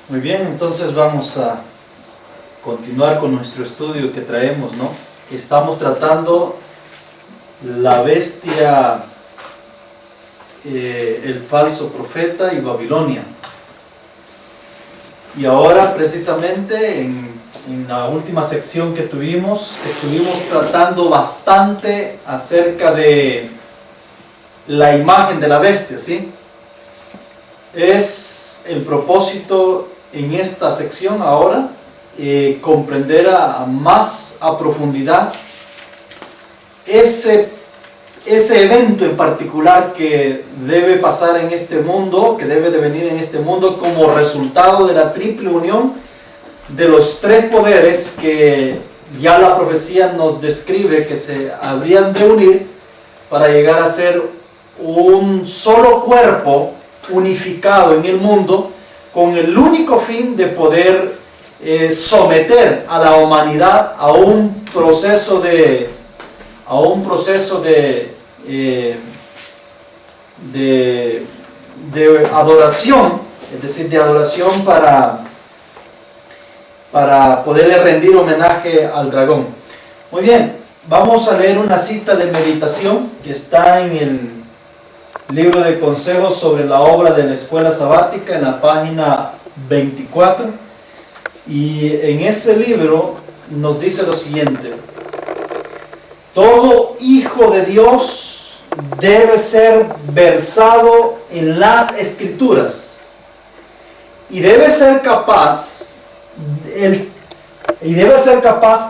Muy bien, entonces vamos a continuar con nuestro estudio que traemos, ¿no? Estamos tratando la bestia, el falso profeta y Babilonia. Y ahora precisamente en la última sección que estuvimos tratando bastante acerca de la imagen de la bestia, ¿sí? Es el propósito en esta sección ahora comprender más a profundidad ese evento en particular que debe pasar en este mundo, que debe de venir en este mundo como resultado de la triple unión de los tres poderes que ya la profecía nos describe que se habrían de unir para llegar a ser un solo cuerpo unificado en el mundo, con el único fin de poder someter a la humanidad a un proceso de adoración, es decir, de adoración para poderle rendir homenaje al dragón. Muy bien, vamos a leer una cita de meditación que está en el libro de consejos sobre la obra de la escuela sabática, en la página 24, y en ese libro nos dice lo siguiente: todo hijo de Dios debe ser versado en las Escrituras y debe ser capaz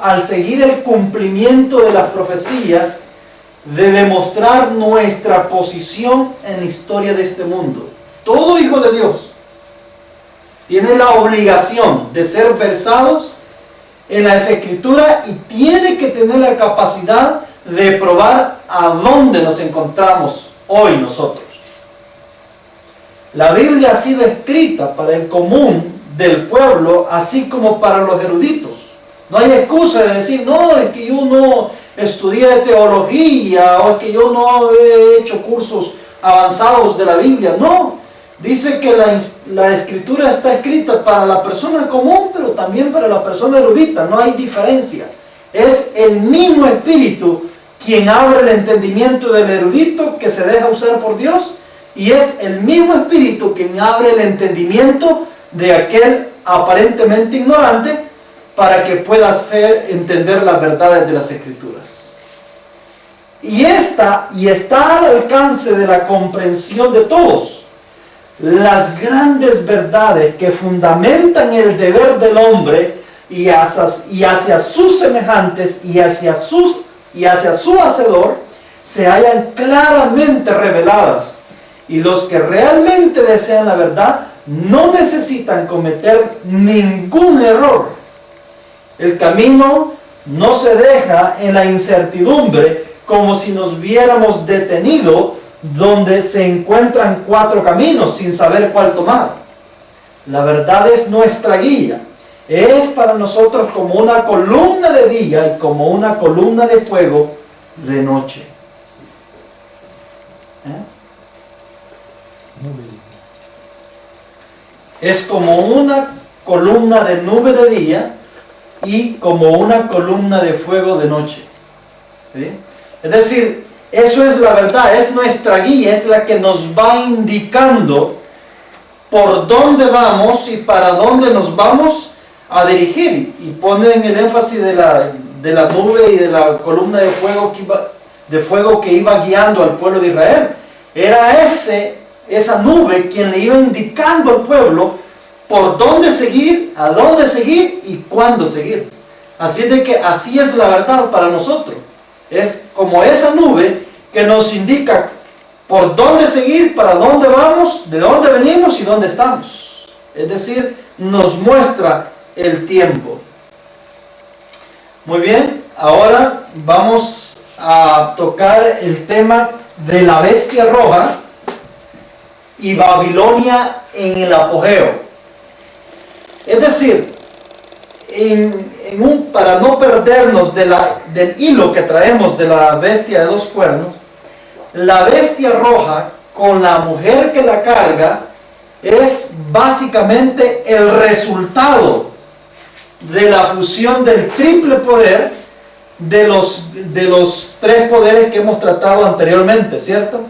al seguir el cumplimiento de las profecías de demostrar nuestra posición en la historia de este mundo. Todo hijo de Dios tiene la obligación de ser versados en las Escrituras y tiene que tener la capacidad de probar a dónde nos encontramos hoy nosotros. La Biblia ha sido escrita para el común del pueblo, así como para los eruditos. No hay excusa de decir, no, es que yo no estudié teología, o es que yo no he hecho cursos avanzados de la Biblia. No, dice que la Escritura está escrita para la persona común, pero también para la persona erudita. No hay diferencia. Es el mismo Espíritu quien abre el entendimiento del erudito que se deja usar por Dios, y es el mismo Espíritu quien abre el entendimiento de aquel aparentemente ignorante para que pueda entender las verdades de las Escrituras. Y está al alcance de la comprensión de todos las grandes verdades que fundamentan el deber del hombre y hacia sus semejantes y hacia su hacedor se hallan claramente reveladas, y los que realmente desean la verdad no necesitan cometer ningún error. El camino no se deja en la incertidumbre, como si nos viéramos detenido donde se encuentran 4 caminos sin saber cuál tomar. La verdad es nuestra guía. Es para nosotros como una columna de día y como una columna de fuego de noche. Es como una columna de nube de día y como una columna de fuego de noche. ¿Sí? Es decir, eso es la verdad, es nuestra guía, es la que nos va indicando por dónde vamos y para dónde nos vamos a dirigir. Y ponen el énfasis de la nube y de la columna de fuego que iba guiando al pueblo de Israel. Era esa nube quien le iba indicando al pueblo por dónde seguir, a dónde seguir y cuándo seguir. Así de que así es la verdad para nosotros. Es como esa nube que nos indica por dónde seguir, para dónde vamos, de dónde venimos y dónde estamos. Es decir, nos muestra el tiempo. Muy bien, ahora vamos a tocar el tema de la bestia roja y Babilonia en el apogeo. Es decir, para no perdernos del hilo que traemos de la bestia de 2 cuernos, la bestia roja, con la mujer que la carga, es básicamente el resultado de la fusión del triple poder de los tres poderes que hemos tratado anteriormente, ¿cierto?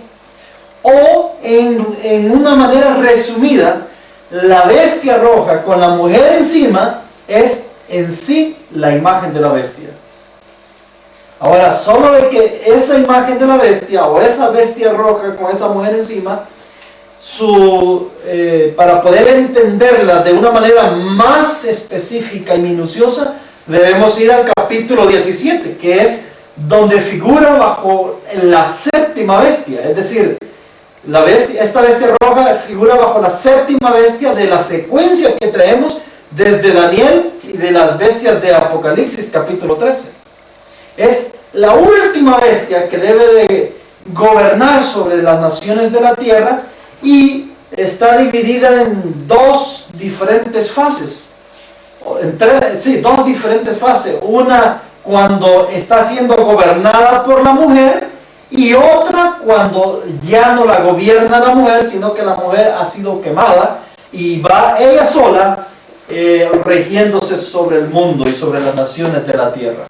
O en una manera resumida, la bestia roja con la mujer encima es en sí la imagen de la bestia. Ahora, solo de que esa imagen de la bestia o esa bestia roja con esa mujer encima, para poder entenderla de una manera más específica y minuciosa, debemos ir al capítulo 17, que es donde figura bajo la séptima bestia. Es decir, esta bestia roja figura bajo la séptima bestia de la secuencia que traemos desde Daniel y de las bestias de Apocalipsis capítulo 13. Es la última bestia que debe de gobernar sobre las naciones de la tierra y está dividida en dos diferentes fases. Dos diferentes fases. Una cuando está siendo gobernada por la mujer y otra cuando ya no la gobierna la mujer, sino que la mujer ha sido quemada y va ella sola regiéndose sobre el mundo y sobre las naciones de la tierra.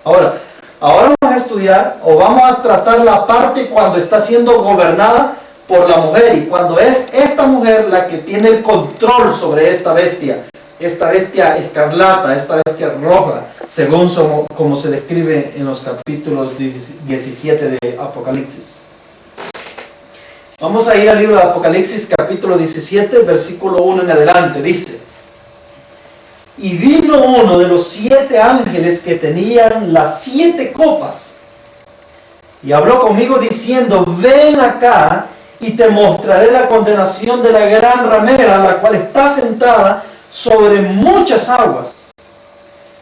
Ahora vamos a estudiar o vamos a tratar la parte cuando está siendo gobernada por la mujer y cuando es esta mujer la que tiene el control sobre esta bestia escarlata, esta bestia roja, según como se describe en los capítulos 17 de Apocalipsis. Vamos a ir al libro de Apocalipsis capítulo 17, versículo 1 en adelante. Dice: y vino uno de los 7 ángeles que tenían las 7 copas y habló conmigo diciendo: ven acá y te mostraré la condenación de la gran ramera, la cual está sentada sobre muchas aguas,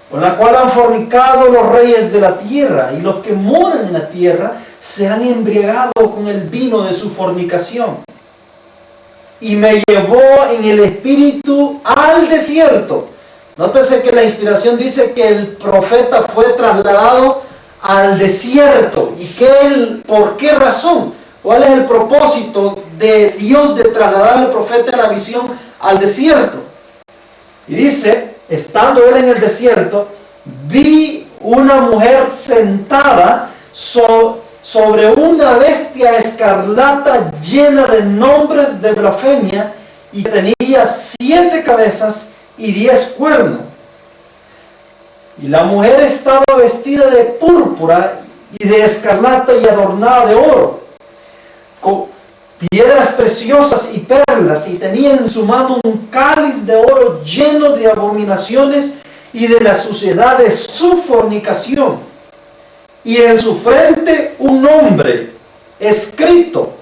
con la cual han fornicado los reyes de la tierra, y los que moran en la tierra se han embriagado con el vino de su fornicación. Y me llevó en el espíritu al desierto. Nótese que la inspiración dice que el profeta fue trasladado al desierto. ¿Y por qué razón? ¿Cuál es el propósito de Dios de trasladar al profeta en la visión al desierto? Y dice, estando él en el desierto, vi una mujer sentada sobre una bestia escarlata llena de nombres de blasfemia, y tenía 7 cabezas y 10 cuernos. Y la mujer estaba vestida de púrpura y de escarlata y adornada de oro, con piedras preciosas y perlas, y tenía en su mano un cáliz de oro lleno de abominaciones y de la suciedad de su fornicación. Y en su frente un nombre escrito,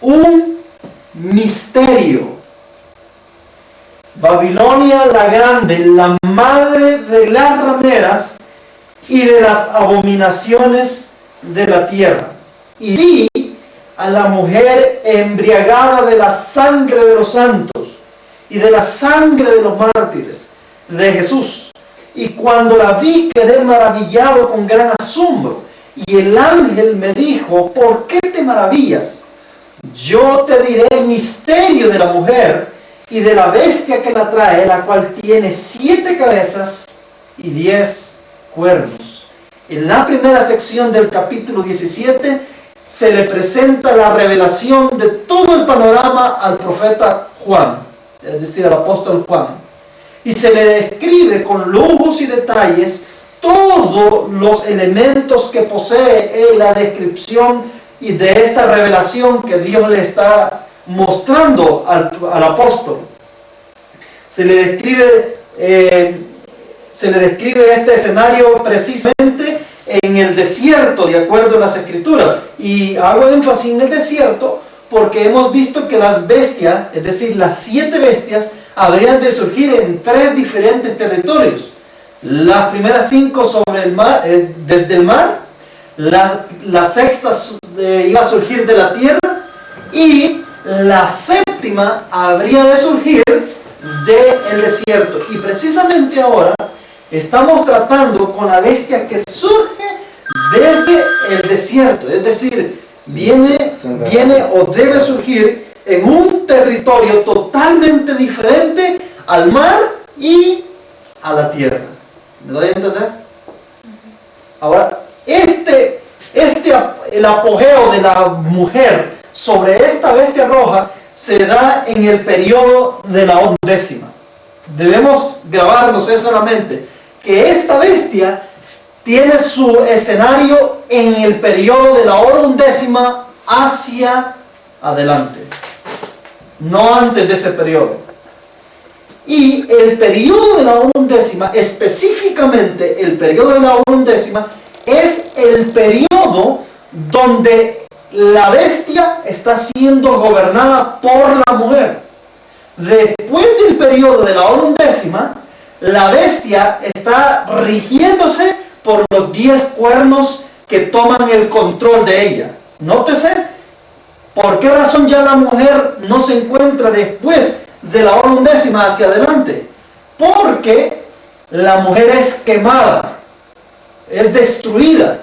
un misterio: Babilonia la grande, la madre de las rameras y de las abominaciones de la tierra. Y vi a la mujer embriagada de la sangre de los santos y de la sangre de los mártires de Jesús. Y cuando la vi, quedé maravillado con gran asombro. Y el ángel me dijo: ¿por qué te maravillas? Yo te diré el misterio de la mujer y de la bestia que la trae, la cual tiene 7 cabezas y 10 cuernos. En la primera sección del capítulo 17 se le presenta la revelación de todo el panorama al profeta Juan, es decir, al apóstol Juan. Y se le describe con lujos y detalles todos los elementos que posee en la descripción y de esta revelación que Dios le está mostrando al apóstol. Se le describe este escenario precisamente en el desierto, de acuerdo a las escrituras. Y hago énfasis en el desierto porque hemos visto que las bestias, es decir, las 7 bestias, habrían de surgir en 3 diferentes territorios. Las primeras 5 sobre el mar, desde el mar. La sexta iba a surgir de la tierra, y la séptima habría de surgir del desierto. Y precisamente ahora estamos tratando con la bestia que surge desde el desierto, es decir, viene o debe surgir en un territorio totalmente diferente al mar y a la tierra. ¿Me doy a entender? Ahora, el apogeo de la mujer sobre esta bestia roja se da en el periodo de la 11ª. Debemos grabarnos eso en la mente, que esta bestia tiene su escenario en el periodo de la 11ª hacia adelante, no antes de ese periodo. Y el periodo de la 11ª, específicamente el periodo de la 11ª, es el periodo donde la bestia está siendo gobernada por la mujer. Después del periodo de la 11ª, la bestia está rigiéndose por los 10 cuernos que toman el control de ella. Nótese, ¿por qué razón ya la mujer no se encuentra después de la 11ª hacia adelante? Porque la mujer es quemada, es destruida.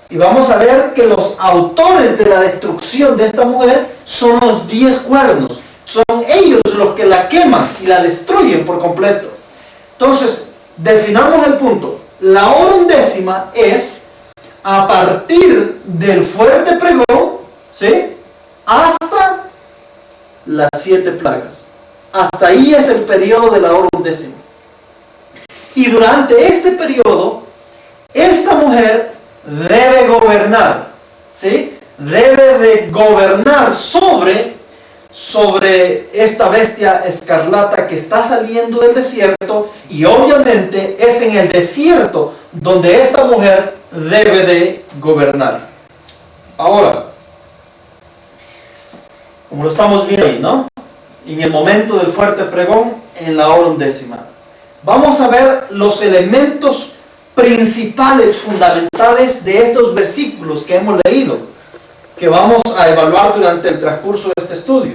Y vamos a ver que los autores de la destrucción de esta mujer son los 10 cuernos. Son ellos los que la queman y la destruyen por completo. Entonces, definamos el punto. La 11ª es a partir del fuerte pregón, ¿sí?, hasta las 7 plagas. Hasta ahí es el periodo de la 11ª. Y durante este periodo, esta mujer debe gobernar, ¿sí? Debe de gobernar sobre esta bestia escarlata que está saliendo del desierto, y obviamente es en el desierto donde esta mujer debe de gobernar. Ahora, como lo estamos viendo ahí, ¿no?, en el momento del fuerte pregón, en la 11ª, vamos a ver los elementos principales, fundamentales de estos versículos que hemos leído, que vamos a evaluar durante el transcurso de este estudio.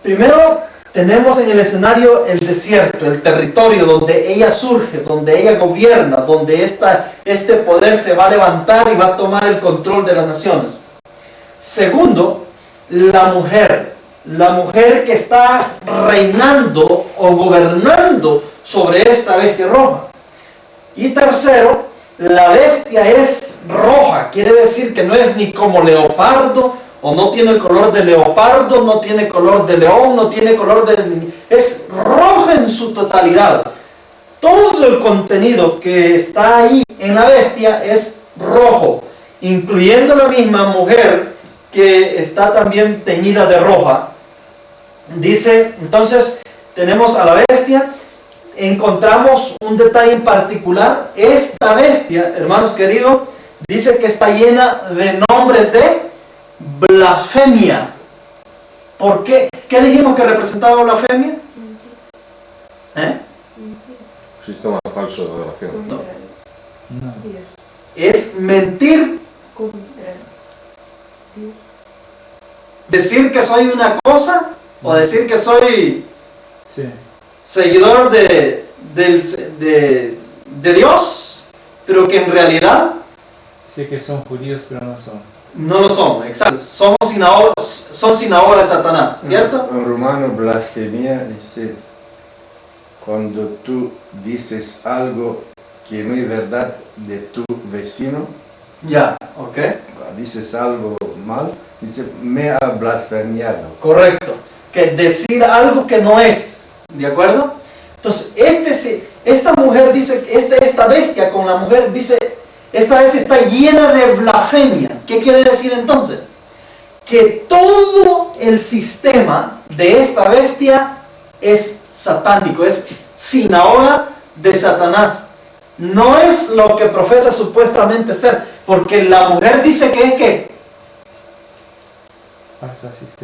Primero, tenemos en el escenario el desierto, el territorio donde ella surge, donde ella gobierna, donde este poder se va a levantar y va a tomar el control de las naciones. Segundo, la mujer que está reinando o gobernando sobre esta bestia roja. Y tercero, la bestia es roja, quiere decir que no es ni como leopardo, o no tiene el color de leopardo, no tiene color de león, no tiene color de... es roja en su totalidad. Todo el contenido que está ahí en la bestia es rojo, incluyendo la misma mujer que está también teñida de roja. Dice, entonces, tenemos a la bestia. Encontramos un detalle en particular. Esta bestia, hermanos queridos, dice que está llena de nombres de blasfemia. ¿Por qué? ¿Qué dijimos que representaba blasfemia? Sistema falso de adoración. No. Es mentir. Decir que soy una cosa o decir que soy seguidor de Dios, pero que en realidad sé que son judíos, pero no son. No lo son, exacto. Son sinagoga de Satanás, ¿cierto? En romano, blasfemia dice cuando tú dices algo que no es verdad de tu vecino. Ya, ok. Dices algo mal, dice, me ha blasfemiado. Correcto. Que decir algo que no es, ¿de acuerdo? Entonces, esta mujer dice, esta bestia con la mujer dice, esta bestia está llena de blasfemia. ¿Qué quiere decir entonces? Que todo el sistema de esta bestia es satánico, es sinagoga de Satanás. No es lo que profesa supuestamente ser, porque la mujer dice que es que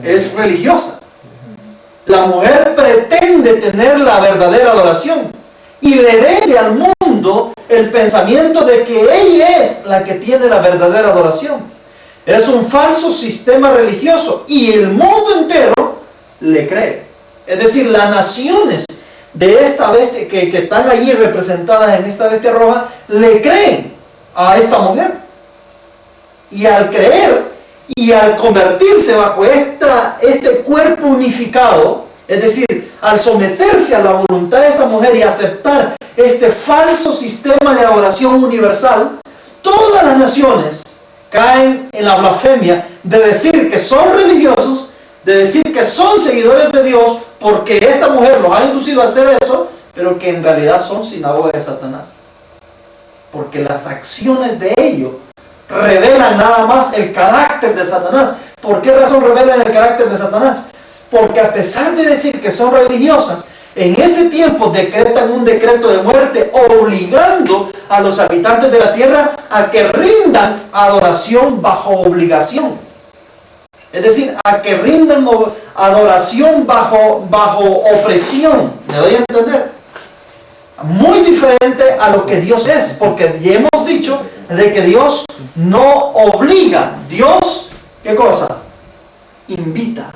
es religiosa. La mujer pretende tener la verdadera adoración y le vende al mundo el pensamiento de que ella es la que tiene la verdadera adoración. Es un falso sistema religioso y el mundo entero le cree. Es decir, las naciones de esta bestia que están allí representadas en esta bestia roja le creen a esta mujer. Y al creer Y al convertirse bajo este cuerpo unificado, es decir, al someterse a la voluntad de esta mujer y aceptar este falso sistema de adoración universal, todas las naciones caen en la blasfemia de decir que son religiosos, de decir que son seguidores de Dios, porque esta mujer los ha inducido a hacer eso, pero que en realidad son sinagoga de Satanás. Porque las acciones de ellos revelan nada más el carácter de Satanás. ¿Por qué razón revelan el carácter de Satanás? Porque a pesar de decir que son religiosas, en ese tiempo decretan un decreto de muerte obligando a los habitantes de la tierra a que rindan adoración bajo obligación. Es decir, a que rindan adoración bajo opresión. ¿Me doy a entender? Muy diferente a lo que Dios es, porque ya hemos dicho de que Dios no obliga. Dios, ¿qué cosa? Invita.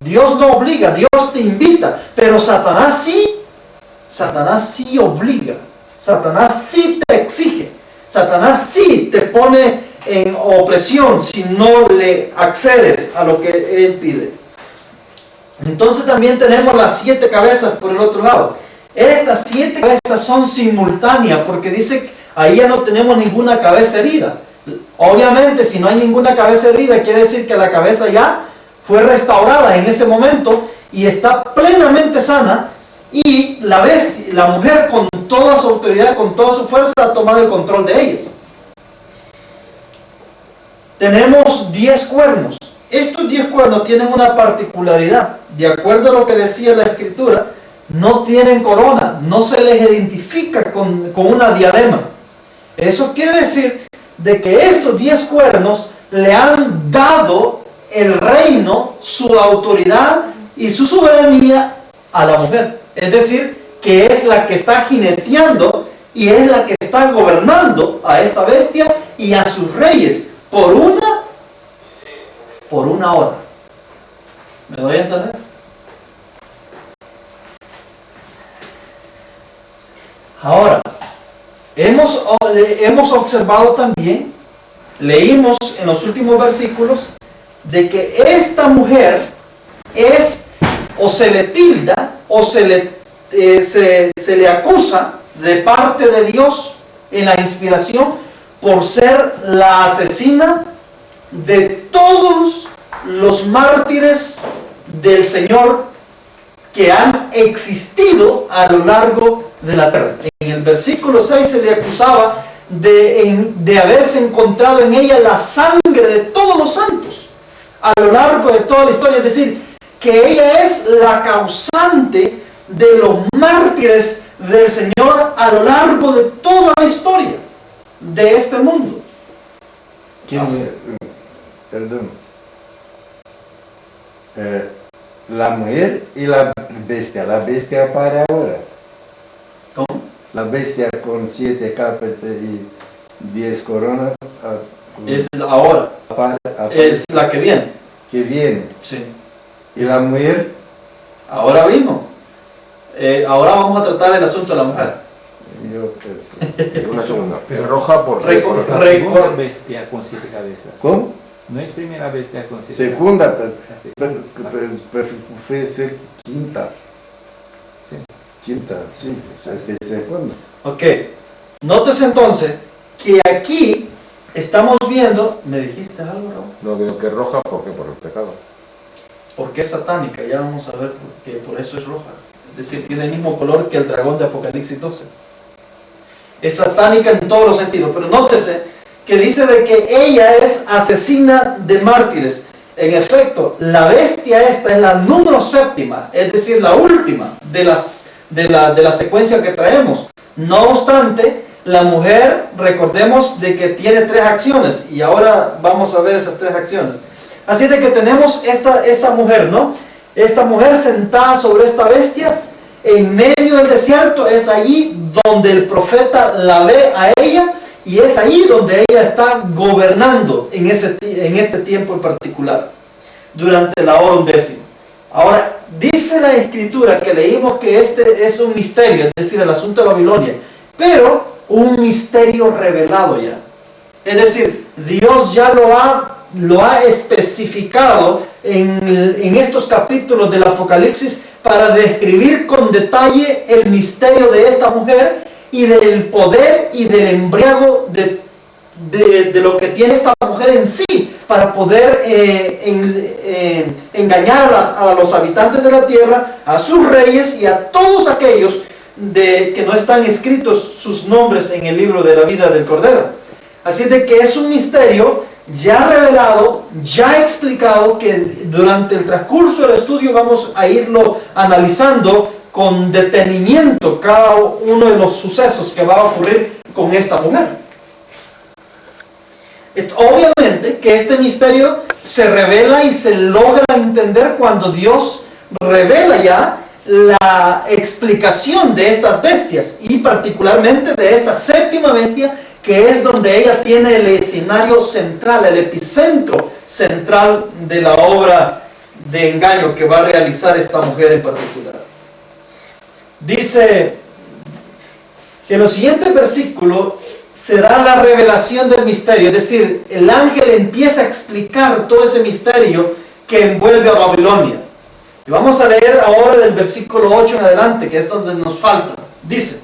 Dios no obliga, Dios te invita, pero Satanás sí obliga, Satanás sí te exige, Satanás sí te pone en opresión si no le accedes a lo que él pide. Entonces también tenemos las 7 cabezas por el otro lado. Estas 7 cabezas son simultáneas, porque dice que ahí ya no tenemos ninguna cabeza herida. Obviamente, si no hay ninguna cabeza herida, quiere decir que la cabeza ya fue restaurada en ese momento y está plenamente sana, y la mujer con toda su autoridad, con toda su fuerza, ha tomado el control de ellas. Tenemos 10 cuernos. Estos 10 cuernos tienen una particularidad. De acuerdo a lo que decía la Escritura, no tienen corona, no se les identifica con una diadema. Eso quiere decir de que estos 10 cuernos le han dado el reino, su autoridad y su soberanía a la mujer. Es decir, que es la que está jineteando y es la que está gobernando a esta bestia y a sus reyes por una hora. ¿Me doy a entender? Ahora, hemos observado también, leímos en los últimos versículos, de que esta mujer es, o se le tilda, o se le acusa de parte de Dios en la inspiración por ser la asesina de todos los mártires del Señor que han existido a lo largo de la tierra. En el versículo 6 se le acusaba de haberse encontrado en ella la sangre de todos los santos a lo largo de toda la historia, es decir, que ella es la causante de los mártires del Señor a lo largo de toda la historia de este mundo. Perdón. La mujer y la bestia para ahora. ¿Cómo? La bestia con 7 capas y 10 coronas. Es ahora. Es la que viene. Que viene. Sí. ¿Y la mujer? Ahora mismo. Ahora vamos a tratar el asunto de la mujer. Una segunda. Es roja por... Es la segunda bestia con 7 cabezas. ¿Cómo? No es primera bestia con 7 cabezas. Segunda, pero fue ser quinta. Sí. Quinta, sí, es segunda. Ok. Nótese entonces que aquí estamos viendo... ¿Me dijiste algo, Raúl? No digo que es roja, ¿por qué? Por el pecado. Porque es satánica, ya vamos a ver que por eso es roja. Es decir, tiene el mismo color que el dragón de Apocalipsis 12. Es satánica en todos los sentidos, pero nótese que dice de que ella es asesina de mártires. En efecto, la bestia esta es la número 7, es decir, la última de la secuencia que traemos. No obstante, la mujer, recordemos de que tiene 3 acciones, y ahora vamos a ver esas 3 acciones. Así de que tenemos esta mujer, ¿no? Esta mujer sentada sobre esta bestia en medio del desierto. Es allí donde el profeta la ve a ella, y es allí donde ella está gobernando en este tiempo en particular, durante la hora 11. Ahora, dice la Escritura que leímos que este es un misterio, es decir, el asunto de Babilonia, pero un misterio revelado ya. Es decir, Dios ya lo ha especificado en estos capítulos del Apocalipsis para describir con detalle el misterio de esta mujer y del poder y del embriago de lo que tiene esta mujer en sí, para poder engañar a los habitantes de la tierra, a sus reyes y a todos aquellos que no están escritos sus nombres en el libro de la vida del Cordero. Así de que es un misterio ya revelado, ya explicado, que durante el transcurso del estudio vamos a irlo analizando con detenimiento cada uno de los sucesos que va a ocurrir con esta mujer. Obviamente que este misterio se revela y se logra entender cuando Dios revela ya la explicación de estas bestias, y particularmente de esta séptima bestia, que es donde ella tiene el escenario central, el epicentro central de la obra de engaño que va a realizar esta mujer en particular. Dice que en los siguientes versículos se da la revelación del misterio, es decir, el ángel empieza a explicar todo ese misterio que envuelve a Babilonia. Y vamos a leer ahora del versículo 8 en adelante, que es donde nos falta. Dice: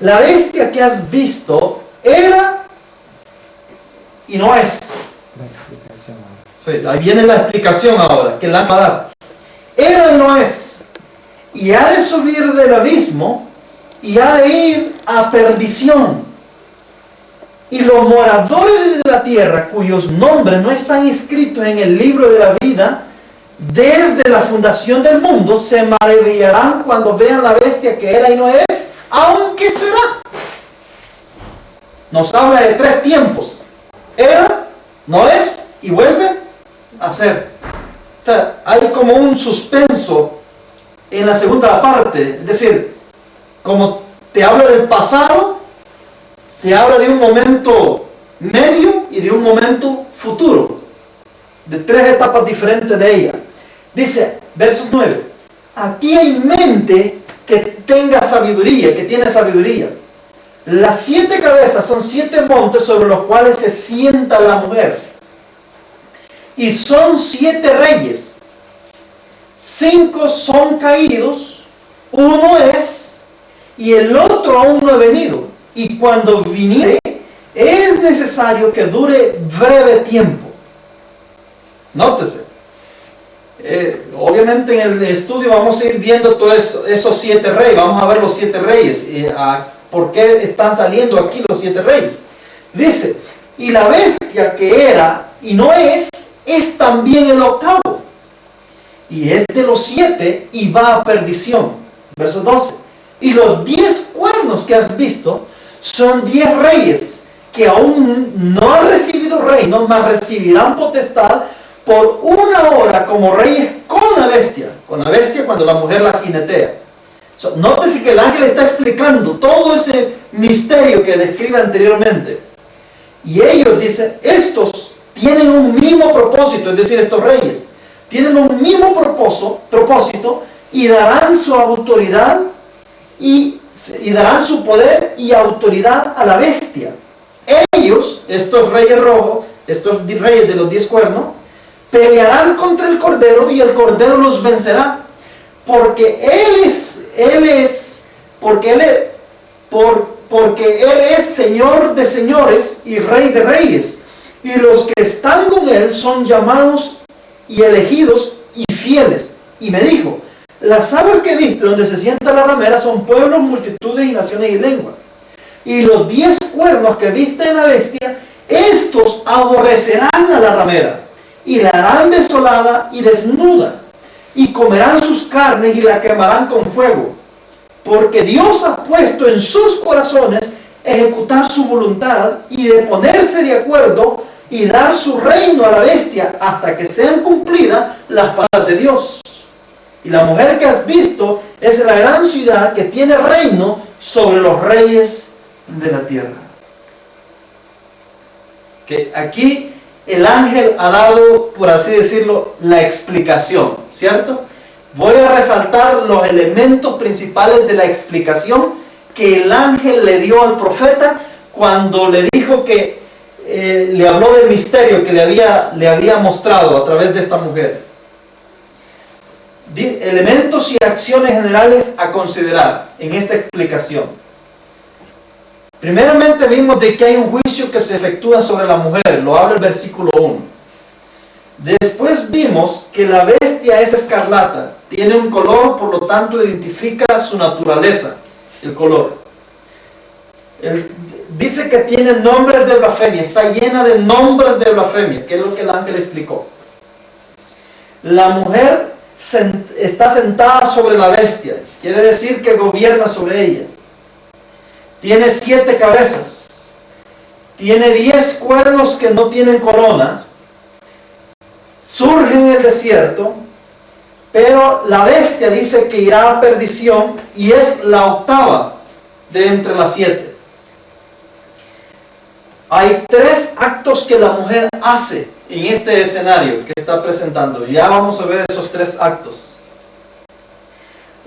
la bestia que has visto era y no es. La explicación. Sí, ahí viene la explicación ahora, que la va a dar. Era y no es, y ha de subir del abismo, y ha de ir a perdición. Y los moradores de la tierra, cuyos nombres no están escritos en el libro de la vida, desde la fundación del mundo, se maravillarán cuando vean la bestia que era y no es, aunque será. Nos habla de 3 tiempos: era, no es y vuelve a ser. O sea, hay como un suspenso en la segunda parte, es decir, como te habla del pasado, te habla de un momento medio y de un momento futuro, de 3 etapas diferentes de ella. Dice, verso 9: aquí hay mente que tenga sabiduría, que tiene sabiduría. Las 7 cabezas son 7 montes sobre los cuales se sienta la mujer, y son 7 reyes. 5 son caídos, 1 es, y el otro aún no ha venido, y cuando viniere es necesario que dure breve tiempo. Nótese, obviamente en el estudio vamos a ir viendo todos esos 7 reyes, vamos a ver los 7 reyes, por qué están saliendo aquí los 7 reyes. Dice: y la bestia que era y no es también el octavo, y es de los 7 y va a perdición. Verso 12: y los 10 cuernos que has visto son 10 reyes que aún no han recibido reino, mas recibirán potestad por 1 hora como reyes con la bestia cuando la mujer la jinetea. Nótese que el ángel está explicando todo ese misterio que describe anteriormente. Y ellos dicen, estos tienen un mismo propósito, es decir, estos reyes tienen un mismo propósito, y darán su autoridad y darán su poder y autoridad a la bestia. Ellos, estos reyes rojos, estos reyes de los 10 cuernos, pelearán contra el Cordero, y el Cordero los vencerá, porque Él es Señor de señores y Rey de reyes, y los que están con Él son llamados y elegidos y fieles. Y me dijo: las aguas que viste donde se sienta la ramera son pueblos, multitudes y naciones y lenguas. Y los 10 cuernos que viste en la bestia, estos aborrecerán a la ramera, y la harán desolada y desnuda, y comerán sus carnes y la quemarán con fuego, porque Dios ha puesto en sus corazones ejecutar su voluntad y de ponerse de acuerdo y dar su reino a la bestia hasta que sean cumplidas las palabras de Dios. Y la mujer que has visto es la gran ciudad que tiene reino sobre los reyes de la tierra. Que aquí el ángel ha dado, por así decirlo, la explicación, ¿cierto? Voy a resaltar los elementos principales de la explicación que el ángel le dio al profeta cuando le dijo que le habló del misterio que le había mostrado a través de esta mujer. Elementos y acciones generales a considerar en esta explicación. Primeramente vimos de que hay un juicio que se efectúa sobre la mujer, lo habla el versículo 1. Después vimos que la bestia es escarlata, tiene un color, por lo tanto identifica su naturaleza, el color. Dice que tiene nombres de blasfemia, está llena de nombres de blasfemia, que es lo que el ángel explicó. La mujer está sentada sobre la bestia, quiere decir que gobierna sobre ella. Tiene 7 cabezas, tiene 10 cuernos que no tienen corona, surge en el desierto, pero la bestia dice que irá a perdición y es la octava de entre las 7. Hay 3 actos que la mujer hace en este escenario que está presentando. Ya vamos a ver esos 3 actos.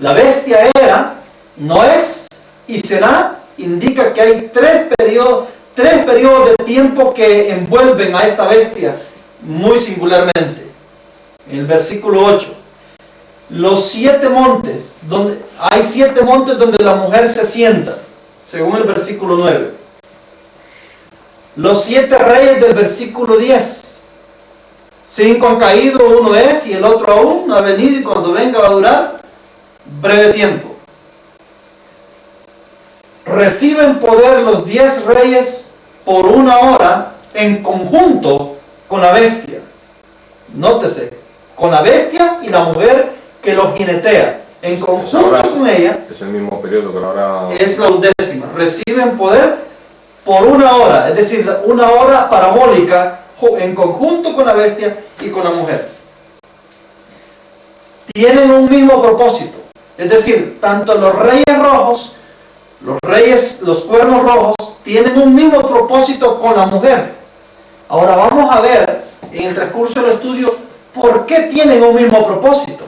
La bestia era, no es y será, indica que hay 3 periodos de tiempo que envuelven a esta bestia muy singularmente. En el versículo 8. Los 7 montes, hay 7 montes donde la mujer se sienta, según el versículo 9. Los 7 reyes del versículo 10. 5 han caído, uno es y el otro aún no ha venido, y cuando venga va a durar breve tiempo. Reciben poder los 10 reyes por 1 hora en conjunto con la bestia. Nótese, con la bestia y la mujer que los jinetea. En conjunto con ella. Es el mismo periodo que ahora. Es la 10ª. Reciben poder por 1 hora, es decir, 1 hora parabólica en conjunto con la bestia y con la mujer. Tienen un mismo propósito, es decir, tanto los reyes rojos, los cuernos rojos, tienen un mismo propósito con la mujer. Ahora vamos a ver en el transcurso del estudio por qué tienen un mismo propósito.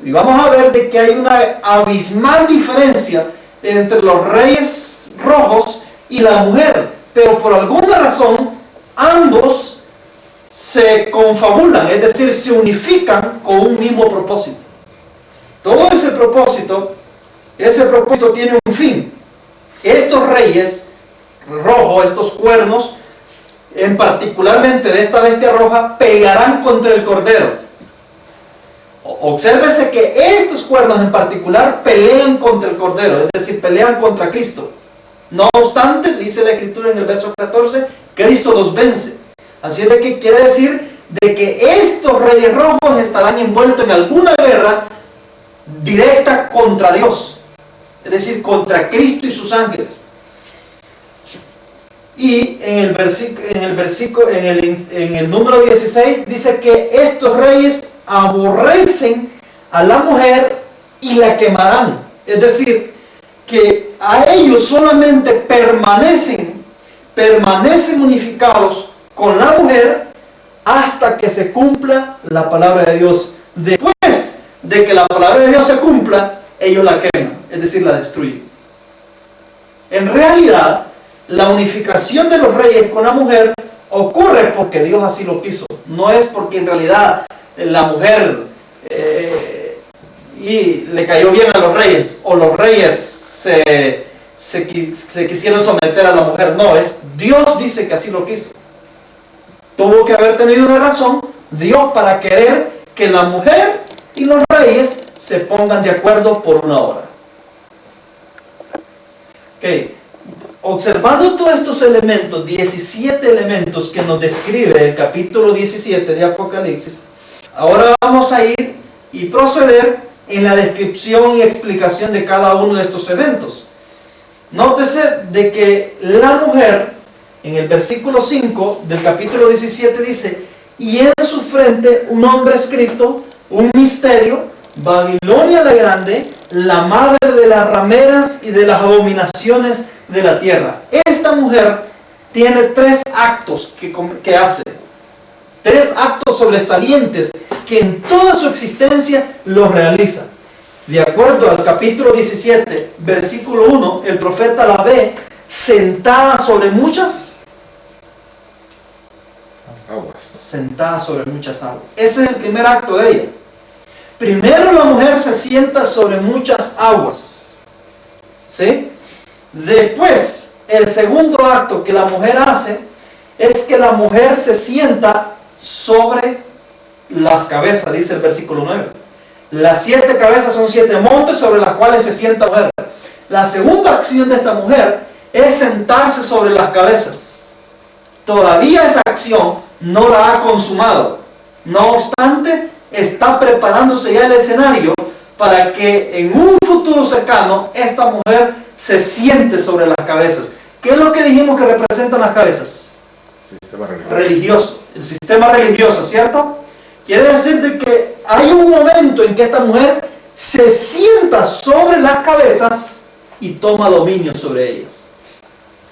Y vamos a ver de que hay una abismal diferencia entre los reyes rojos y la mujer, pero por alguna razón ambos se confabulan, es decir, se unifican con un mismo propósito. Todo ese propósito tiene un fin. Estos reyes rojos, estos cuernos, en particularmente de esta bestia roja, pegarán contra el cordero. Obsérvese que estos cuernos en particular pelean contra el cordero, es decir, pelean contra Cristo. No obstante, dice la Escritura en el verso 14, Cristo los vence. Así es de que quiere decir de que estos reyes rojos estarán envueltos en alguna guerra directa contra Dios, es decir, contra Cristo y sus ángeles. Y en el número 16 dice que estos reyes aborrecen a la mujer y la quemarán. Es decir, que a ellos solamente permanecen unificados con la mujer hasta que se cumpla la palabra de Dios. Después de que la palabra de Dios se cumpla, ellos la queman, es decir, la destruyen. En realidad, la unificación de los reyes con la mujer ocurre porque Dios así lo quiso. No es porque en realidad la mujer y le cayó bien a los reyes, o los reyes se quisieron someter a la mujer. No, es Dios dice que así lo quiso. Tuvo que haber tenido una razón Dios para querer que la mujer y los reyes se pongan de acuerdo por 1 hora. Ok. Observando todos estos elementos, 17 elementos que nos describe el capítulo 17 de Apocalipsis, ahora vamos a ir y proceder en la descripción y explicación de cada uno de estos eventos. Nótese de que la mujer, en el versículo 5 del capítulo 17 dice, y en su frente un nombre escrito, un misterio, Babilonia la Grande, la madre de las rameras y de las abominaciones de la tierra. Esta mujer tiene 3 actos que hace. 3 actos sobresalientes que en toda su existencia los realiza. De acuerdo al capítulo 17, versículo 1, el profeta la ve sentada sobre muchas Aguas. Sentada sobre muchas aguas. Ese es el primer acto de ella. Primero la mujer se sienta sobre muchas aguas. ¿Sí? Después, el segundo acto que la mujer hace es que la mujer se sienta sobre las cabezas, dice el versículo 9. Las 7 cabezas son 7 montes sobre las cuales se sienta la mujer. La segunda acción de esta mujer es sentarse sobre las cabezas. Todavía esa acción no la ha consumado. No obstante, está preparándose ya el escenario para que en un futuro cercano esta mujer se siente sobre las cabezas. ¿Qué es lo que dijimos que representan las cabezas? Sistema religioso. Religioso, el sistema religioso, ¿cierto? Quiere decir de que hay un momento en que esta mujer se sienta sobre las cabezas y toma dominio sobre ellas.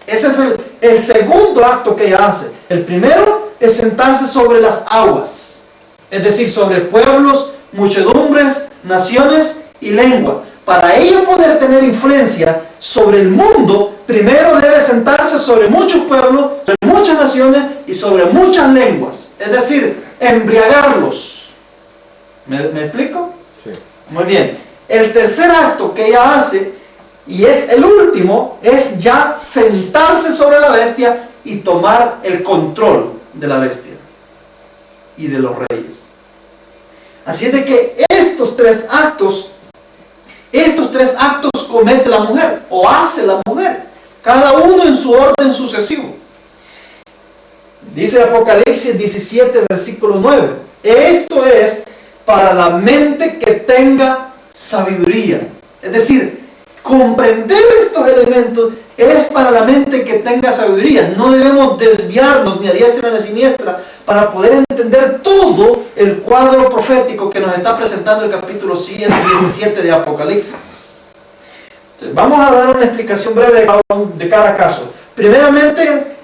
Ese es el segundo acto que ella hace. El primero es sentarse sobre las aguas, es decir, sobre pueblos, muchedumbres, naciones y lengua. Para ella poder tener influencia sobre el mundo, primero debe sentarse sobre muchos pueblos, sobre muchas naciones y sobre muchas lenguas. Es decir, embriagarlos. ¿Me explico? Sí. Muy bien. El tercer acto que ella hace, y es el último, es ya sentarse sobre la bestia y tomar el control de la bestia y de los reyes. Así es de que estos tres actos comete la mujer, o hace la mujer, cada uno en su orden sucesivo. Dice Apocalipsis 17, versículo 9. Esto es para la mente que tenga sabiduría. Es decir, comprender estos elementos es para la mente que tenga sabiduría. No debemos desviarnos ni a diestra ni a siniestra para poder entender todo el cuadro profético que nos está presentando el capítulo 17 de Apocalipsis. Entonces, vamos a dar una explicación breve de cada caso. Primeramente,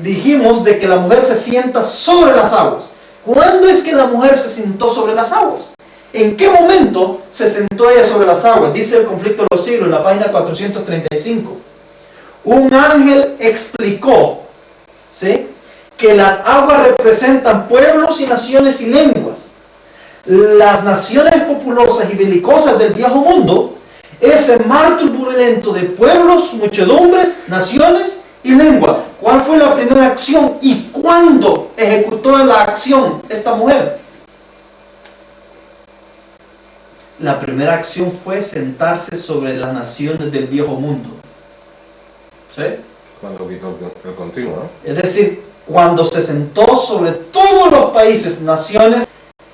dijimos de que la mujer se sienta sobre las aguas. ¿Cuándo es que la mujer se sentó sobre las aguas? ¿En qué momento se sentó ella sobre las aguas? Dice el Conflicto de los Siglos en la página 435. Un ángel explicó, ¿sí?, que las aguas representan pueblos y naciones y lenguas. Las naciones populosas y belicosas del viejo mundo, ese mar turbulento de pueblos, muchedumbres, naciones y lengua. ¿Cuál fue la primera acción y cuándo ejecutó la acción esta mujer? La primera acción fue sentarse sobre las naciones del viejo mundo. ¿Sí? Cuando quitó el continuo, ¿no? Es decir, cuando se sentó sobre todos los países, naciones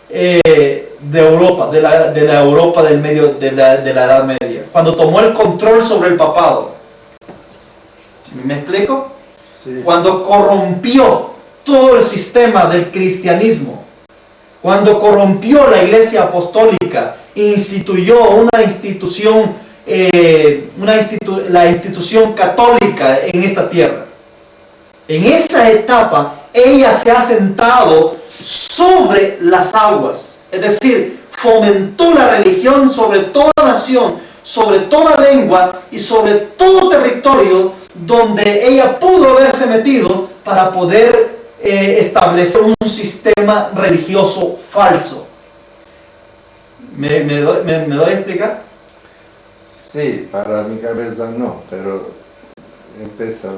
de Europa, de la Europa del medio, de la Edad Media. Cuando tomó el control sobre el papado. ¿Me explico? Sí. Cuando corrompió todo el sistema del cristianismo. Cuando corrompió la iglesia apostólica, instituyó una institución, la institución católica en esta tierra. En esa etapa, ella se ha sentado sobre las aguas, es decir, fomentó la religión sobre toda nación, sobre toda lengua y sobre todo territorio donde ella pudo haberse metido para poder establecer un sistema religioso falso. ¿Me doy a explicar? Sí, para mi cabeza no, pero empiezo a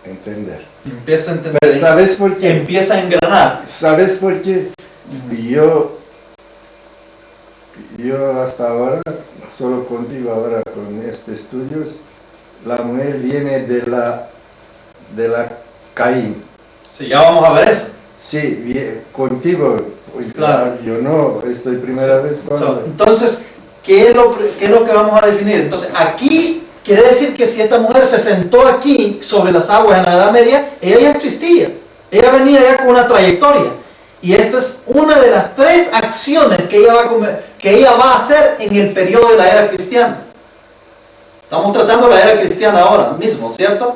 entender. Empieza a entender. Pero ¿sabes por qué? Empieza a engranar. ¿Sabes por qué? Yo hasta ahora, solo contigo ahora con este estudio, la mujer viene de la Caín. Sí, ya vamos a ver eso. Sí, contigo, Claro. Yo no, estoy primera vez con... Entonces, ¿qué es lo que vamos a definir? Entonces, aquí quiere decir que si esta mujer se sentó aquí sobre las aguas en la Edad Media, ella ya existía. Ella venía ya con una trayectoria. Y esta es una de las 3 acciones que ella va a hacer en el periodo de la era cristiana. Estamos tratando la era cristiana ahora mismo, ¿cierto?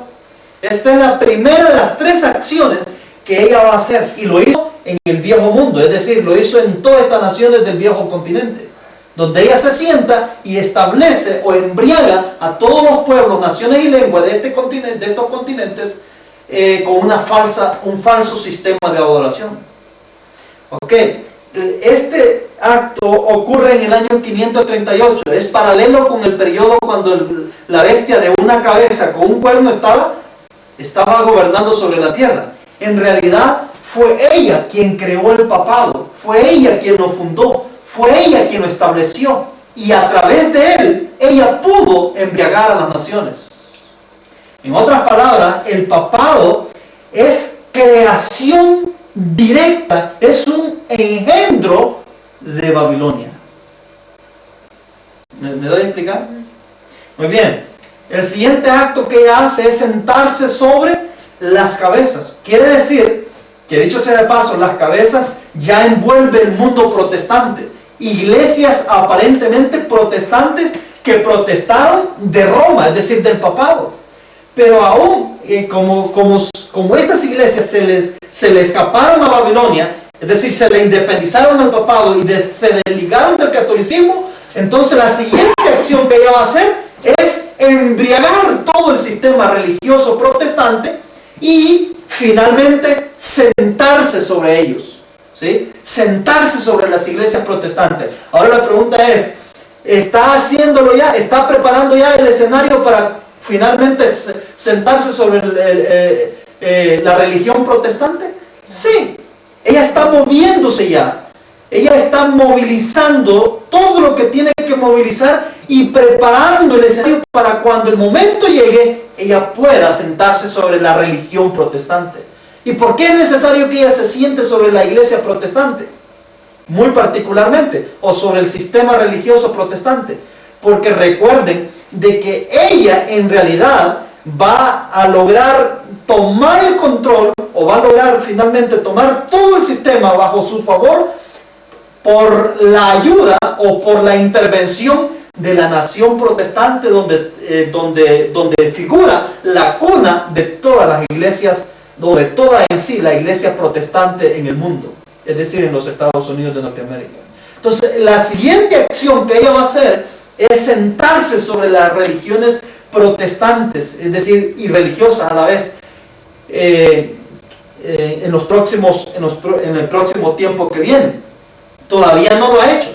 Esta es la primera de las 3 acciones que ella va a hacer. Y lo hizo en el viejo mundo, es decir, lo hizo en todas estas naciones del viejo continente, donde ella se sienta y establece o embriaga a todos los pueblos, naciones y lenguas de este continente, de estos continentes, con un falso sistema de adoración. Ok, este acto ocurre en el año 538, es paralelo con el periodo cuando la bestia de una cabeza con un cuerno estaba gobernando sobre la tierra. En realidad fue ella quien creó el papado, fue ella quien lo fundó, fue ella quien lo estableció, y a través de él, ella pudo embriagar a las naciones. En otras palabras, el papado es creación directa, es un engendro de Babilonia. ¿Me doy a explicar? Muy bien. El siguiente acto que ella hace es sentarse sobre las cabezas. Quiere decir que, dicho sea de paso, las cabezas ya envuelve el mundo protestante. Iglesias aparentemente protestantes que protestaron de Roma, es decir, del papado. Pero aún, como estas iglesias se le escaparon a Babilonia, es decir, se le independizaron del papado y se desligaron del catolicismo, entonces la siguiente acción que ella va a hacer es embriagar todo el sistema religioso protestante y finalmente sentarse sobre ellos, ¿sí? Sentarse sobre las iglesias protestantes. Ahora la pregunta es, ¿está haciéndolo ya? ¿Está preparando ya el escenario para finalmente sentarse sobre la religión protestante? Sí, ella está moviéndose ya. Ella está movilizando todo lo que tiene que movilizar y preparando el escenario para cuando el momento llegue, ella pueda sentarse sobre la religión protestante. ¿Y por qué es necesario que ella se siente sobre la iglesia protestante? Muy particularmente, o sobre el sistema religioso protestante. Porque recuerden de que ella en realidad va a lograr tomar el control, o va a lograr finalmente tomar todo el sistema bajo su favor, por la ayuda o por la intervención de la nación protestante, donde figura la cuna de todas las iglesias, de toda en sí la iglesia protestante en el mundo, es decir, en los Estados Unidos de Norteamérica. Entonces, la siguiente acción que ella va a hacer es sentarse sobre las religiones protestantes, es decir, y religiosas a la vez, en el próximo tiempo que viene. Todavía no lo ha hecho,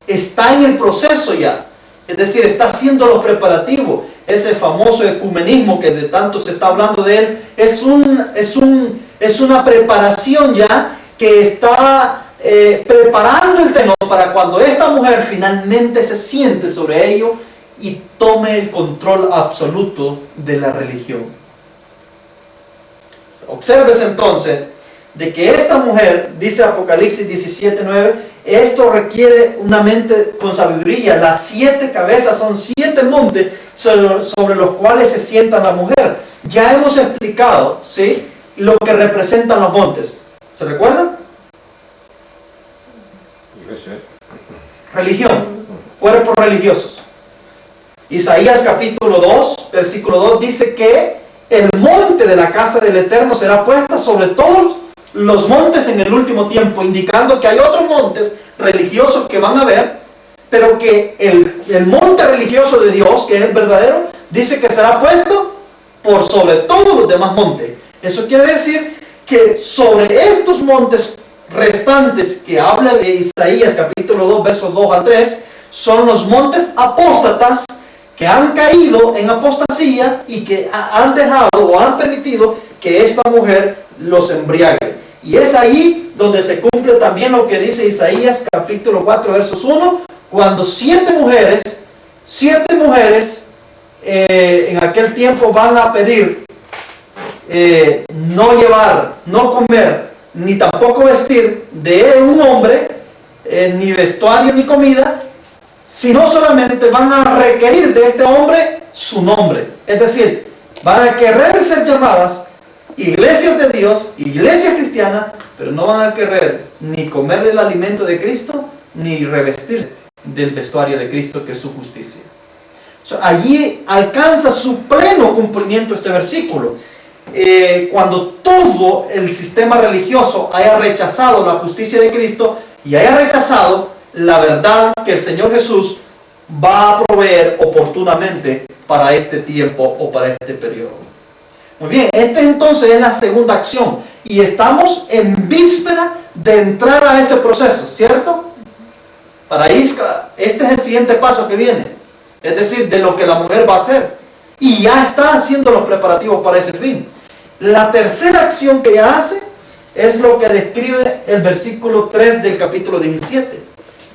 está en el proceso ya, es decir, está haciendo los preparativos. Ese famoso ecumenismo que de tanto se está hablando de él es una preparación ya que está preparando el terreno para cuando esta mujer finalmente se siente sobre ello y tome el control absoluto de la religión. Observes entonces de que esta mujer, dice Apocalipsis 17:9, esto requiere una mente con sabiduría. Las 7 cabezas son 7 montes sobre los cuales se sienta la mujer. Ya hemos explicado, ¿sí?, lo que representan los montes. ¿Se recuerdan? Religión, cuerpos religiosos. Isaías capítulo 2, versículo 2 dice que el monte de la casa del Eterno será puesta sobre todos los montes en el último tiempo, indicando que hay otros montes religiosos que van a haber, pero que el monte religioso de Dios, que es el verdadero, dice que será puesto por sobre todos los demás montes. Eso quiere decir que sobre estos montes restantes que habla de Isaías capítulo 2, versos 2 al 3, son los montes apóstatas que han caído en apostasía y que han dejado o han permitido que esta mujer los embriague. Y es ahí donde se cumple también lo que dice Isaías capítulo 4 versos 1, cuando 7 mujeres en aquel tiempo van a pedir no llevar, no comer, ni tampoco vestir de un hombre, ni vestuario ni comida, sino solamente van a requerir de este hombre su nombre. Es decir, van a querer ser llamadas iglesias de Dios, iglesias cristianas, pero no van a querer ni comer el alimento de Cristo, ni revestir del vestuario de Cristo, que es su justicia. Allí alcanza su pleno cumplimiento este versículo. Cuando todo el sistema religioso haya rechazado la justicia de Cristo y haya rechazado la verdad que el Señor Jesús va a proveer oportunamente para este tiempo o para este periodo. Muy bien, esta entonces es la segunda acción. Y estamos en víspera de entrar a ese proceso, ¿cierto? Para Isca, este es el siguiente paso que viene. Es decir, de lo que la mujer va a hacer. Y ya está haciendo los preparativos para ese fin. La tercera acción que ella hace es lo que describe el versículo 3 del capítulo 17.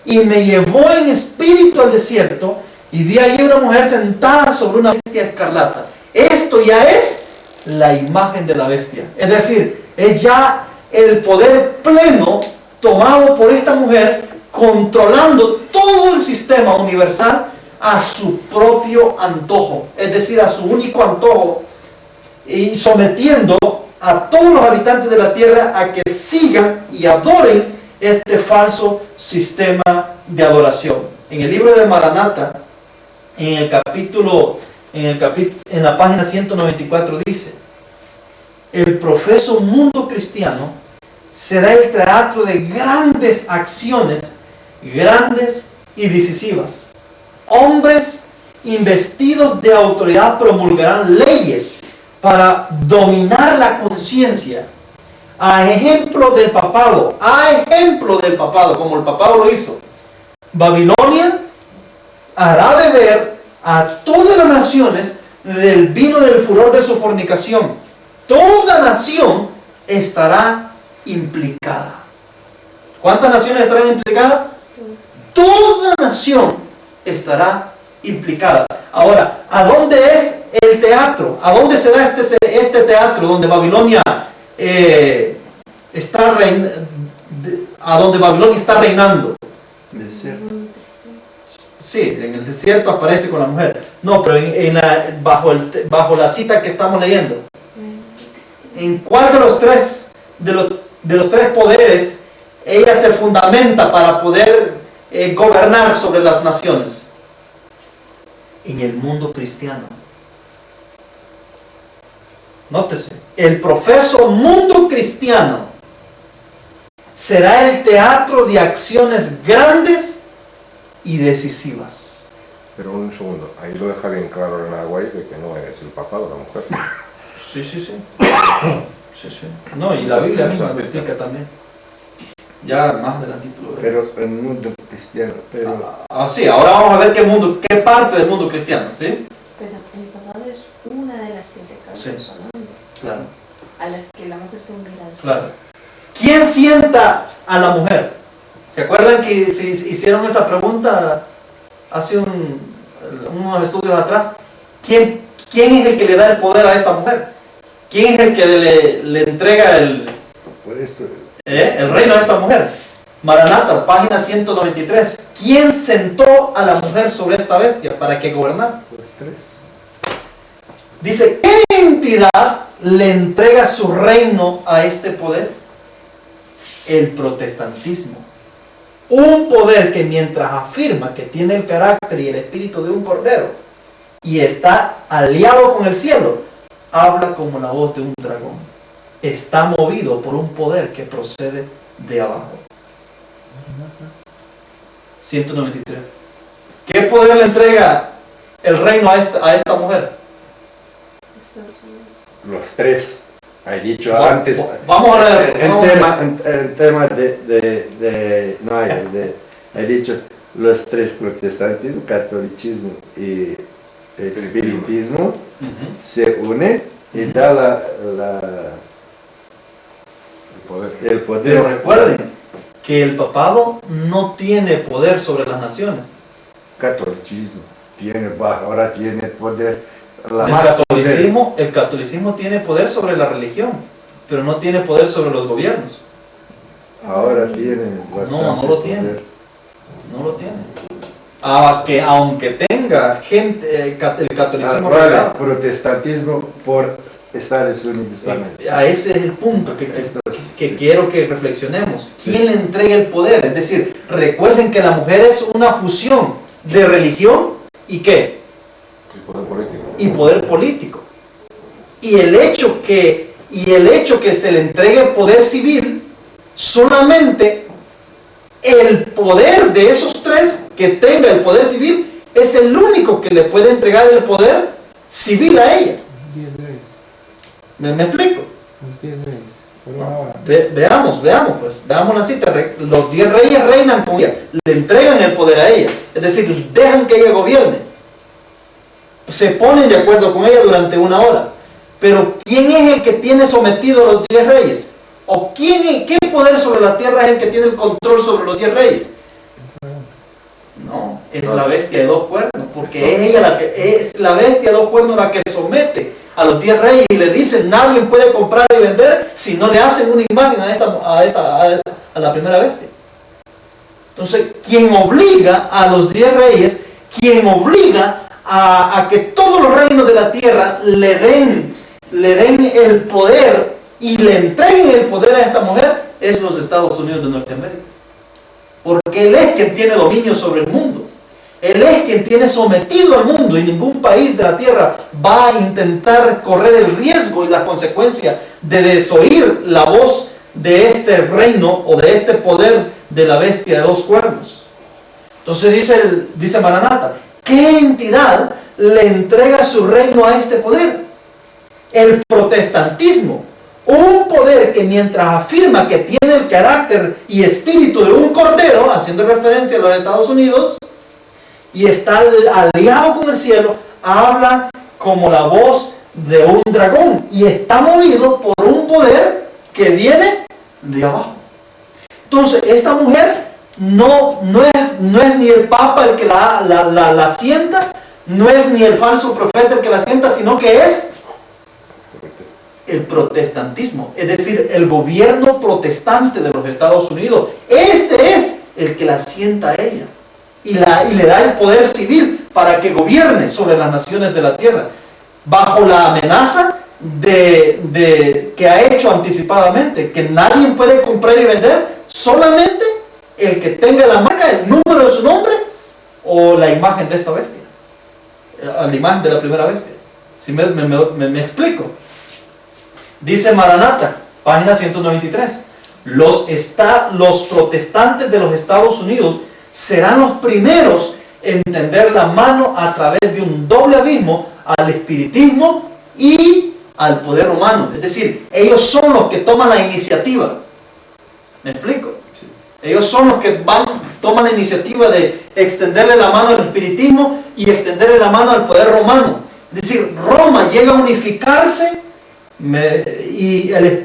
Y me llevó en espíritu al desierto y vi allí una mujer sentada sobre una bestia escarlata. Esto ya es la imagen de la bestia. Es decir, es ya el poder pleno tomado por esta mujer, controlando todo el sistema universal a su propio antojo. Es decir, a su único antojo, y sometiendo a todos los habitantes de la tierra a que sigan y adoren este falso sistema de adoración. En el libro de Maranata, en la página 194 dice: el profeso mundo cristiano será el teatro de grandes acciones, grandes y decisivas. Hombres investidos de autoridad promulgarán leyes para dominar la conciencia, a ejemplo del papado, como el papado lo hizo. Babilonia hará beber a todas las naciones del vino del furor de su fornicación. Toda nación estará implicada. ¿Cuántas naciones estarán implicadas? Toda nación estará implicada. Ahora, ¿a dónde es el teatro? ¿A dónde se da este teatro donde Babilonia está reinando? Desierto. Sí, en el desierto aparece con la mujer. No, pero bajo la cita que estamos leyendo. ¿En cuál de los tres poderes ella se fundamenta para poder gobernar sobre las naciones? En el mundo cristiano. Nótese, el profeso mundo cristiano será el teatro de acciones grandes y decisivas. Pero un segundo, ahí lo deja bien claro en Aguay de que no es el papado la mujer. Sí. No, y la Biblia misma lo explica también. Ya más adelantito lo veremos. Pero el mundo cristiano, sí, ahora vamos a ver qué parte del mundo cristiano, ¿sí? Pero el papado es una de las 7 causas, Sí. Claro. a las que la mujer se unirá. Claro. ¿Quién sienta a la mujer? ¿Se acuerdan que se hicieron esa pregunta hace unos estudios atrás? ¿Quién es el que le da el poder a esta mujer? ¿Quién es el que le entrega el reino a esta mujer? Maranata, página 193. ¿Quién sentó a la mujer sobre esta bestia para que gobernara? Los tres. Dice, ¿qué entidad le entrega su reino a este poder? El protestantismo. Un poder que mientras afirma que tiene el carácter y el espíritu de un cordero y está aliado con el cielo, habla como la voz de un dragón. Está movido por un poder que procede de abajo. 193. ¿Qué poder le entrega el reino a esta mujer? Los tres. He dicho Bueno, antes. vamos a leer. El tema he dicho los tres: protestantismo, catolicismo y espiritismo se unen y da el poder. Pero recuerden que el papado no tiene poder sobre las naciones. Catolicismo ahora tiene poder. El catolicismo tiene poder sobre la religión, pero no tiene poder sobre los gobiernos. Ahora tiene No lo tiene. poder. No lo tiene. Aunque tenga gente, el catolicismo Vale, revelado. protestantismo por Estados Unidos. A ese es el punto que Sí. quiero que reflexionemos. ¿Quién le entrega el poder? Es decir, recuerden que la mujer es una fusión de religión y ¿qué? El poder político. Y poder político. Y el hecho que se le entregue poder civil, solamente el poder de esos tres que tenga el poder civil es el único que le puede entregar el poder civil a ella. ¿Me explico? Los 10 reyes, por una hora. Veamos la cita. Los 10 reyes reinan con ella, le entregan el poder a ella, es decir, dejan que ella gobierne, se ponen de acuerdo con ella durante una hora. Pero ¿quién es el que tiene sometido a los 10 reyes? ¿O qué poder sobre la tierra es el que tiene el control sobre los 10 reyes? No, es la bestia de 2 cuernos, porque es ella es la bestia de 2 cuernos la que somete a los 10 reyes y le dice: nadie puede comprar y vender si no le hacen una imagen a la primera bestia. Entonces, quien obliga a los 10 reyes, quien obliga a que todos los reinos de la tierra le den el poder y le entreguen el poder a esta mujer, es los Estados Unidos de Norteamérica. Porque Él es quien tiene dominio sobre el mundo. Él es quien tiene sometido al mundo, y ningún país de la tierra va a intentar correr el riesgo y la consecuencia de desoír la voz de este reino o de este poder de la bestia de 2 cuernos. Entonces dice Maranatha, ¿qué entidad le entrega su reino a este poder? El protestantismo. Un poder que, mientras afirma que tiene el carácter y espíritu de un cordero, haciendo referencia a los Estados Unidos, y está aliado con el cielo, habla como la voz de un dragón y está movido por un poder que viene de abajo. Entonces, esta mujer no es ni el Papa el que la sienta, no es ni el falso profeta el que la sienta, sino que es el protestantismo, es decir, el gobierno protestante de los Estados Unidos. Este es el que la sienta a ella y le da el poder civil para que gobierne sobre las naciones de la tierra, bajo la amenaza que ha hecho anticipadamente, que nadie puede comprar y vender, solamente el que tenga la marca, el número de su nombre o la imagen de esta bestia, la imagen de la primera bestia. ¿Sí me explico? Dice Maranatha, página 193, los protestantes de los Estados Unidos serán los primeros en tender la mano a través de un doble abismo al espiritismo y al poder humano. Es decir, ellos son los que toman la iniciativa. ¿Me explico? Ellos son los que toman la iniciativa de extenderle la mano al espiritismo y extenderle la mano al poder romano. Es decir, Roma llega a unificarse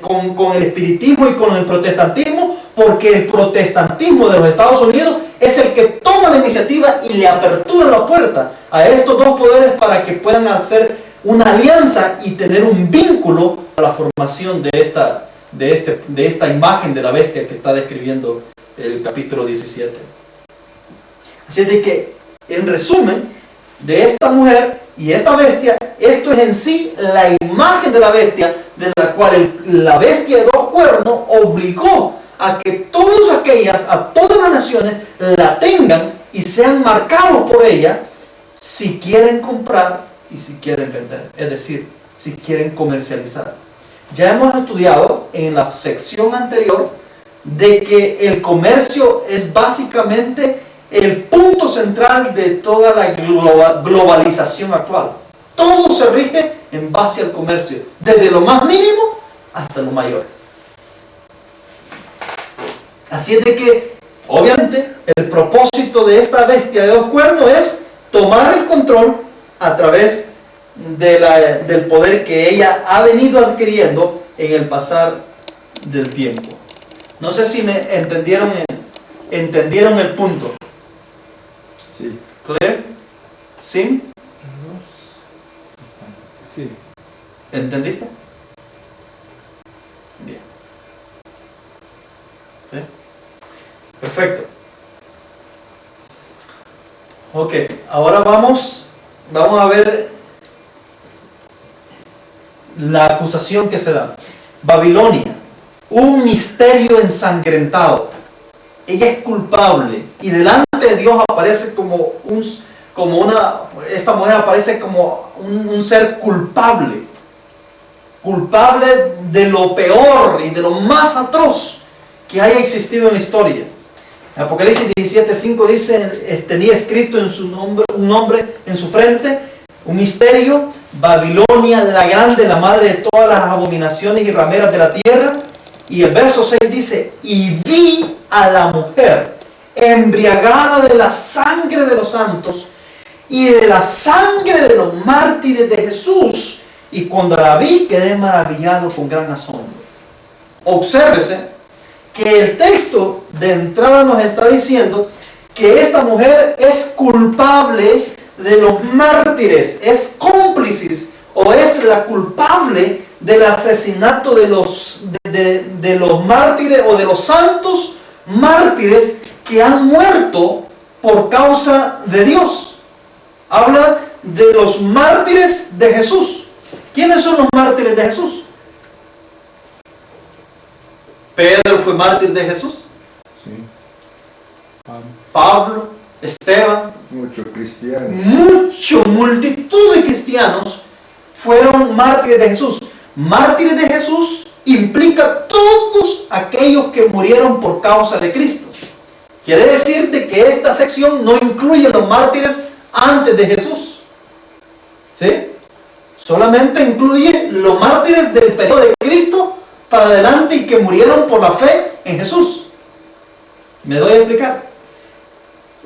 con el espiritismo y con el protestantismo, porque el protestantismo de los Estados Unidos es el que toma la iniciativa y le apertura la puerta a estos dos poderes para que puedan hacer una alianza y tener un vínculo a la formación de esta imagen de la bestia que está describiendo el capítulo 17. Así de que, en resumen, de esta mujer y esta bestia, esto es en sí la imagen de la bestia, de la cual la bestia de 2 cuernos obligó a que todas las naciones la tengan y sean marcados por ella si quieren comprar y si quieren vender, es decir, si quieren comercializar. Ya hemos estudiado en la sección anterior de que el comercio es básicamente el punto central de toda la globalización actual. Todo se rige en base al comercio, desde lo más mínimo hasta lo mayor. Así es de que, obviamente, el propósito de esta bestia de 2 cuernos es tomar el control a través del poder que ella ha venido adquiriendo en el pasar del tiempo. No sé si me entendieron el punto. Sí. ¿Clear? ¿Sí? Sí. ¿Entendiste? Bien. ¿Sí? Perfecto. Ok, ahora vamos a ver la acusación que se da. Babilonia, un misterio ensangrentado. Ella es culpable y delante de Dios aparece esta mujer aparece como un ser culpable de lo peor y de lo más atroz que haya existido en la historia. Apocalipsis 17:5 dice, tenía escrito en su nombre, un nombre en su frente, un misterio, Babilonia la grande, la madre de todas las abominaciones y rameras de la tierra. Y el verso 6 dice, y vi a la mujer embriagada de la sangre de los santos y de la sangre de los mártires de Jesús. Y cuando la vi, quedé maravillado con gran asombro. Obsérvese que el texto de entrada nos está diciendo que esta mujer es culpable de los mártires, es cómplice o es la culpable del asesinato de los mártires o de los santos mártires que han muerto por causa de Dios. Habla de los mártires de Jesús. ¿Quiénes son los mártires de Jesús? Pedro fue mártir de Jesús. Sí. Pablo, Esteban, Muchos cristianos. multitud de cristianos fueron mártires de Jesús. Mártires de Jesús implica todos aquellos que murieron por causa de Cristo. Quiere decir de que esta sección no incluye los mártires antes de Jesús. ¿Sí? Solamente incluye los mártires del periodo de Cristo para adelante y que murieron por la fe en Jesús. ¿Me doy a explicar?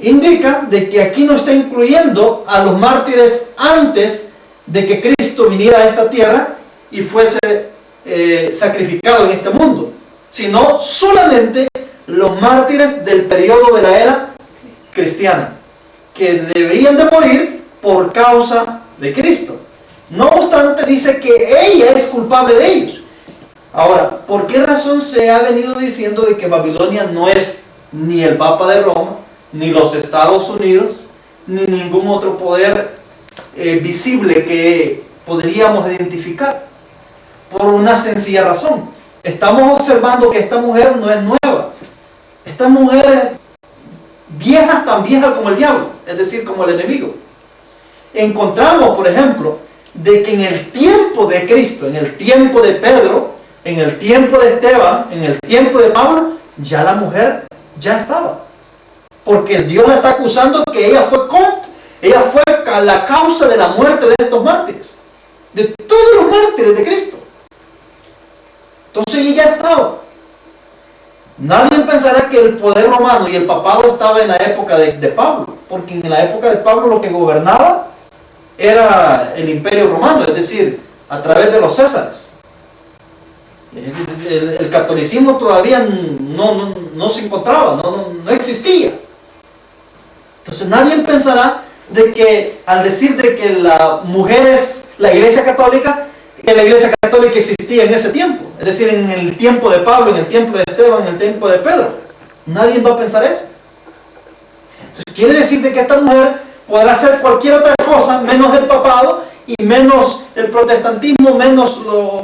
Indica de que aquí no está incluyendo a los mártires antes de que Cristo viniera a esta tierra y fuese sacrificado en este mundo, sino solamente los mártires del periodo de la era cristiana, que deberían de morir por causa de Cristo. No obstante, dice que ella es culpable de ellos. Ahora, ¿por qué razón se ha venido diciendo de que Babilonia no es ni el Papa de Roma, ni los Estados Unidos, ni ningún otro poder visible que podríamos identificar? Por una sencilla razón. Estamos observando que esta mujer no es nueva. Esta mujer es vieja, tan vieja como el diablo, es decir, como el enemigo. Encontramos, por ejemplo, de que en el tiempo de Cristo, en el tiempo de Pedro, en el tiempo de Esteban, en el tiempo de Pablo, ya la mujer ya estaba. Porque Dios la está acusando que ella fue la causa de la muerte de estos mártires, de todos los mártires de Cristo. Entonces ella ya estaba. Nadie pensará que el poder romano y el papado estaba en la época de Pablo, porque en la época de Pablo lo que gobernaba era el imperio romano, es decir, a través de los césares. El catolicismo todavía no se encontraba, no existía. Entonces nadie pensará de que al decir de que la mujer es la iglesia católica, que la iglesia católica existía en ese tiempo, es decir, en el tiempo de Pablo, en el tiempo de Esteban, en el tiempo de Pedro. Nadie va a pensar eso. Entonces quiere decir de que esta mujer podrá hacer cualquier otra cosa menos el papado y menos el protestantismo, menos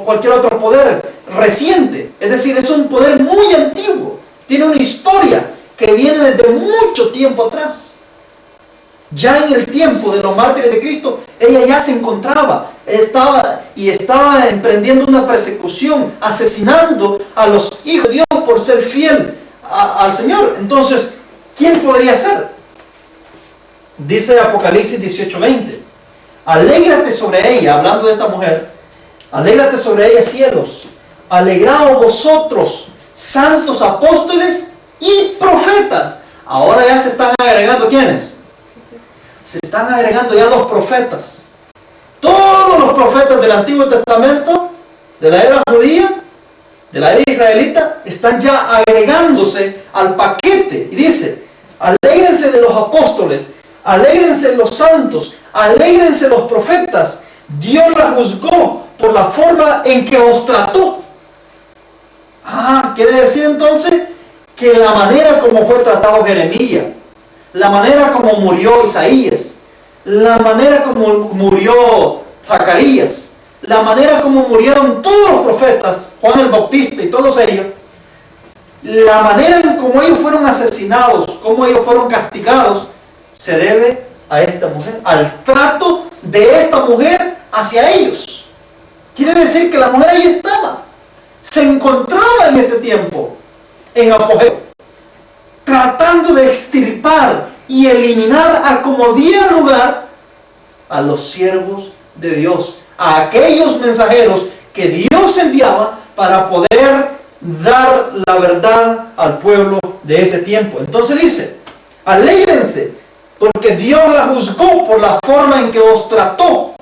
cualquier otro poder reciente. Es decir, es un poder muy antiguo, tiene una historia que viene desde mucho tiempo atrás. Ya en el tiempo de los mártires de Cristo, ella ya se encontraba, estaba emprendiendo una persecución, asesinando a los hijos de Dios por ser fiel al Señor. Entonces, ¿quién podría ser? Dice Apocalipsis 18:20, alégrate sobre ella, hablando de esta mujer, alégrate sobre ella, cielos, alegraos vosotros, santos apóstoles y profetas. Ahora ya se están agregando, ¿quiénes? Se están agregando ya los profetas. Todos los profetas del Antiguo Testamento, de la era judía, de la era israelita, están ya agregándose al paquete. Y dice, alégrense de los apóstoles, alégrense los santos, alégrense los profetas. Dios la juzgó por la forma en que os trató. Quiere decir entonces que la manera como fue tratado Jeremías, la manera como murió Isaías, la manera como murió Zacarías, la manera como murieron todos los profetas, Juan el Bautista y todos ellos, la manera en cómo ellos fueron asesinados, cómo ellos fueron castigados, se debe a esta mujer, al trato de esta mujer hacia ellos. Quiere decir que la mujer ahí estaba, se encontraba en ese tiempo, en apogeo, tratando de extirpar y eliminar a como diera lugar a los siervos de Dios, a aquellos mensajeros que Dios enviaba para poder dar la verdad al pueblo de ese tiempo. Entonces dice, alégrense, porque Dios la juzgó por la forma en que os trató.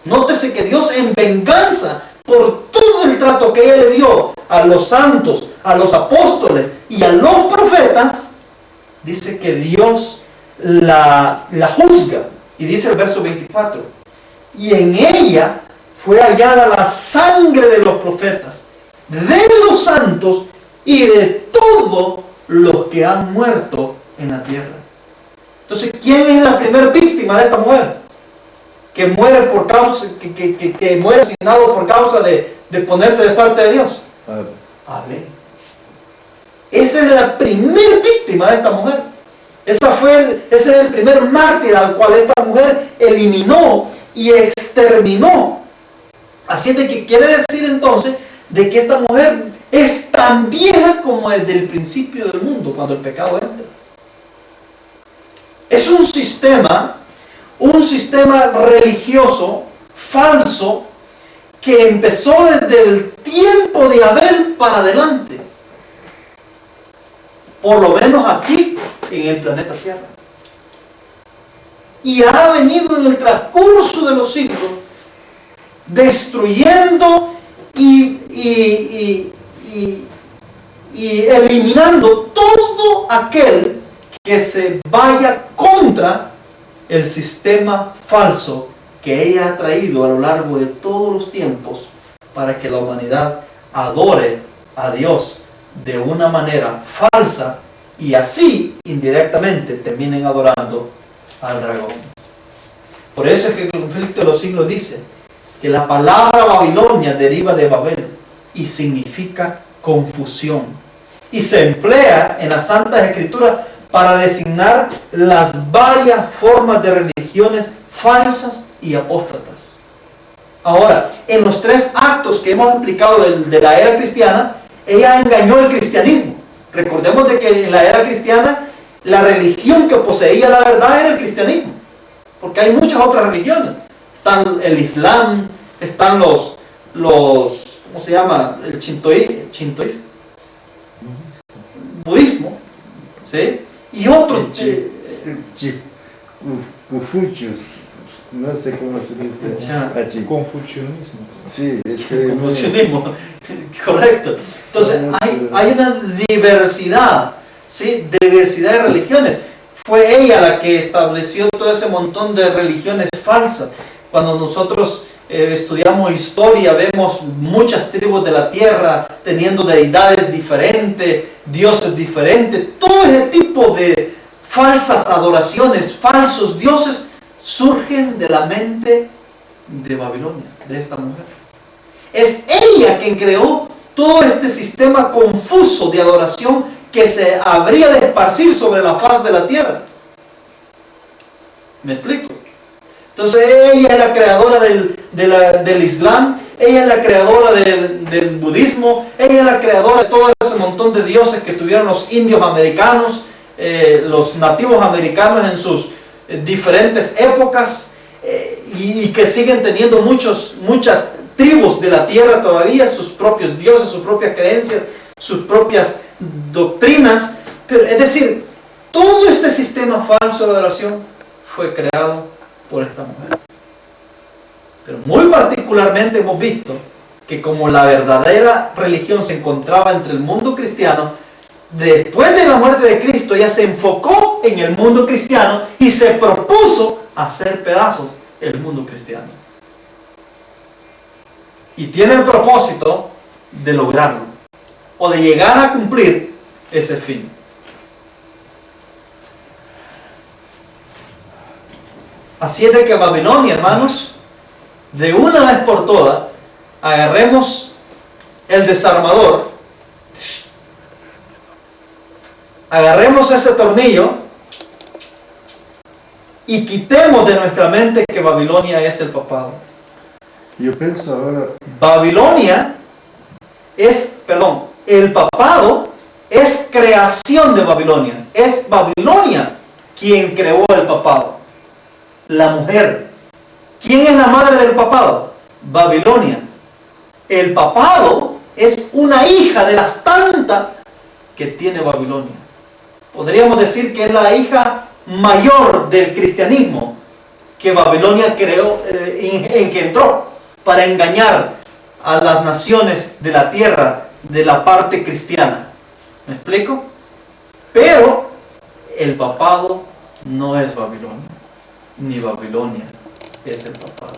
Nótese que Dios, en venganza por todo el trato que ella le dio a los santos, a los apóstoles y a los profetas, dice que Dios la juzga. Y dice el verso 24, y en ella fue hallada la sangre de los profetas, de los santos y de todos los que han muerto en la tierra. Entonces, ¿quién es la primera víctima de esta mujer? Que muere por causa, que muere asesinado por causa de ponerse de parte de Dios. Abel. Esa es la primera víctima de esta mujer. Ese es el primer mártir al cual esta mujer eliminó y exterminó. Así es de que quiere decir entonces de que esta mujer es tan vieja como desde el principio del mundo, cuando el pecado entra. Es un sistema religioso falso que empezó desde el tiempo de Abel para adelante. Por lo menos aquí en el planeta Tierra. Y ha venido en el transcurso de los siglos destruyendo y eliminando todo aquel que se vaya contra el sistema falso que ella ha traído a lo largo de todos los tiempos para que la humanidad adore a Dios de una manera falsa y así indirectamente terminen adorando al dragón. Por eso es que el conflicto de los siglos dice que la palabra Babilonia deriva de Babel y significa confusión, y se emplea en las Santas Escrituras para designar las varias formas de religiones falsas y apóstatas. Ahora, en los tres actos que hemos explicado de la era cristiana, ella engañó el cristianismo. Recordemos de que en la era cristiana la religión que poseía la verdad era el cristianismo, porque hay muchas otras religiones. Están el Islam, están los ¿cómo se llama? El Shintoísmo, budismo, ¿sí? Y otros. Confucius, no sé cómo se dice aquí. Confucianismo. Sí, Confucianismo, correcto. Entonces hay una diversidad, ¿sí? Diversidad de religiones. Fue ella la que estableció todo ese montón de religiones falsas. Cuando nosotros estudiamos historia, vemos muchas tribus de la tierra teniendo deidades diferentes, dioses diferentes. Todo ese tipo de falsas adoraciones, falsos dioses, surgen de la mente de Babilonia, de esta mujer. Es ella quien creó todo este sistema confuso de adoración que se habría de esparcir sobre la faz de la tierra. ¿Me explico? Entonces ella es la creadora del Islam, ella es la creadora del budismo, ella es la creadora de todo ese montón de dioses que tuvieron los indios americanos, los nativos americanos en sus diferentes épocas, y que siguen teniendo muchas tribus de la tierra todavía, sus propios dioses, sus propias creencias, sus propias doctrinas. Pero, es decir, todo este sistema falso de adoración fue creado por esta mujer. Pero muy particularmente hemos visto que como la verdadera religión se encontraba entre el mundo cristiano, después de la muerte de Cristo ella se enfocó en el mundo cristiano y se propuso hacer pedazos el mundo cristiano. Y tiene el propósito de lograrlo o de llegar a cumplir ese fin. Así es de que Babilonia, hermanos, de una vez por todas, agarremos el desarmador, agarremos ese tornillo y quitemos de nuestra mente que Babilonia es el papado. Yo pienso ahora, el papado es creación de Babilonia. Es Babilonia quien creó el papado. La mujer ¿Quién es la madre del papado? Babilonia. El papado es una hija de las tantas que tiene Babilonia. Podríamos decir que es la hija mayor del cristianismo que Babilonia creó, en que entró para engañar a las naciones de la tierra de la parte cristiana. ¿Me explico? Pero el papado no es Babilonia, ni Babilonia es el papado.